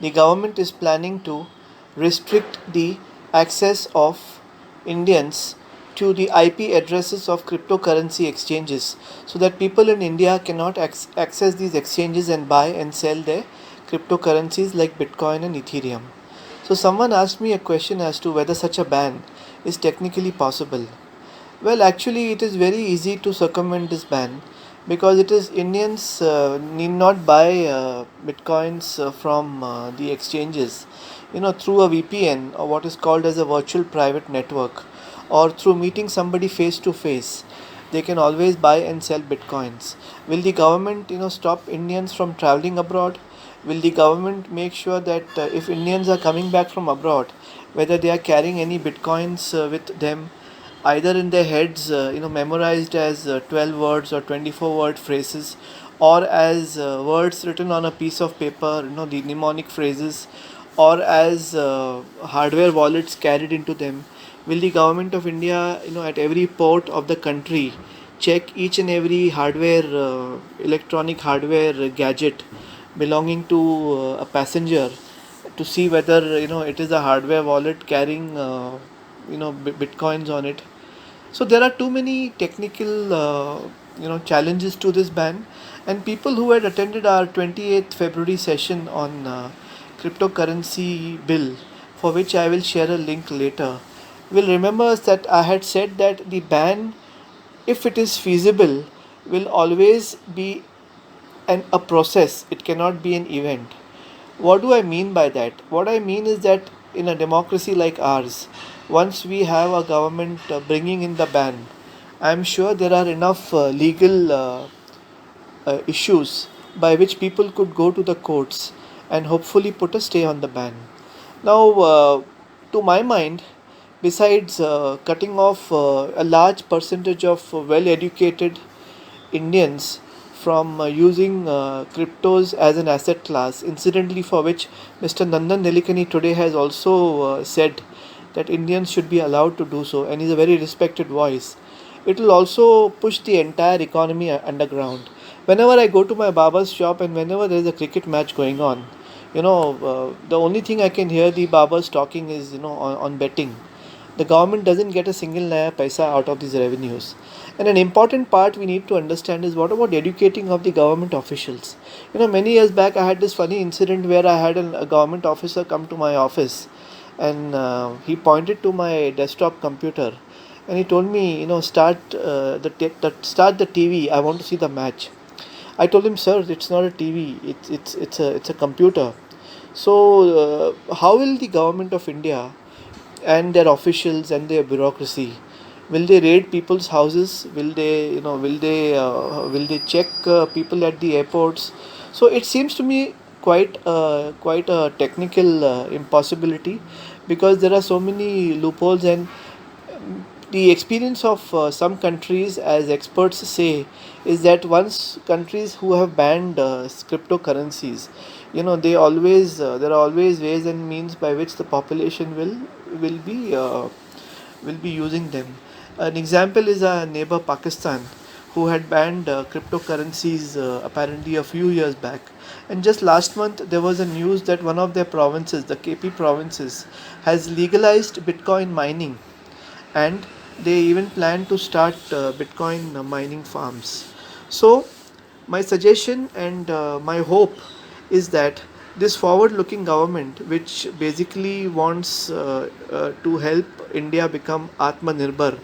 the government is planning to restrict the access of Indians to the IP addresses of cryptocurrency exchanges so that people in India cannot access these exchanges and buy and sell their cryptocurrencies like Bitcoin and Ethereum. So, someone asked me a question as to whether such a ban is technically possible. Well, actually, it is very easy to circumvent this ban because it is Indians need not buy bitcoins from the exchanges, through a VPN or what is called as a virtual private network, or through meeting somebody face to face. They can always buy and sell bitcoins. Will the government, stop Indians from traveling abroad? Will the government make sure that if Indians are coming back from abroad, whether they are carrying any bitcoins with them, either in their heads, memorized as 12 words or 24 word phrases, or as words written on a piece of paper, the mnemonic phrases, or as hardware wallets carried into them? Will the government of India, at every port of the country, check each and every hardware, electronic hardware gadget belonging to a passenger to see whether it is a hardware wallet carrying bitcoins on it? So there are too many technical challenges to this ban, and people who had attended our 28th February session on cryptocurrency bill, for which I will share a link later, will remember that I had said that the ban, if it is feasible, will always be a process. It cannot be an event. What do I mean by that? What I mean is that in a democracy like ours, once we have a government bringing in the ban, I'm sure there are enough legal issues by which people could go to the courts and hopefully put a stay on the ban. Now, to my mind, besides cutting off a large percentage of well educated Indians from using cryptos as an asset class, incidentally, for which Mr. Nandan Nelikani today has also said that Indians should be allowed to do so, and he's a very respected voice. It will also push the entire economy underground. Whenever I go to my barber's shop and whenever there is a cricket match going on, the only thing I can hear the barbers talking is, on betting. The government doesn't get a single naya paisa out of these revenues. And an important part we need to understand is, what about educating of the government officials? Many years back I had this funny incident where I had a government officer come to my office, and he pointed to my desktop computer and he told me, start start the TV. I want to see the match. I told him, sir, it's not a TV. It's a computer. So how will the government of India and their officials and their bureaucracy, will they raid people's houses? Will they check people at the airports? So it seems to me quite a technical impossibility, because there are so many loopholes. And the experience of some countries, as experts say, is that once countries who have banned cryptocurrencies, they always there are always ways and means by which the population will be uh, will be using them. An example is our neighbor Pakistan, who had banned cryptocurrencies apparently a few years back. And just last month, there was a news that one of their provinces, the KP provinces, has legalized Bitcoin mining, and they even plan to start Bitcoin mining farms. So, my suggestion and my hope is that this forward looking government, which basically wants to help India become Atmanirbhar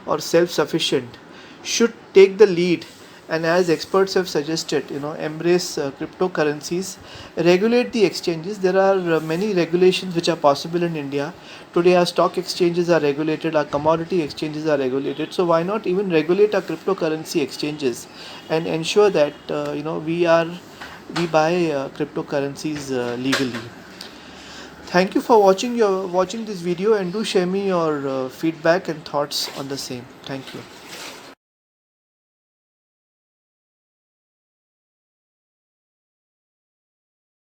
or self sufficient, should take the lead, and as experts have suggested, embrace cryptocurrencies, regulate the exchanges. There are many regulations which are possible in India today. Our stock exchanges are regulated, our commodity exchanges are regulated, so why not even regulate our cryptocurrency exchanges and ensure that we buy cryptocurrencies legally. Thank you for watching this video, and do share me your feedback and thoughts on the same. Thank you.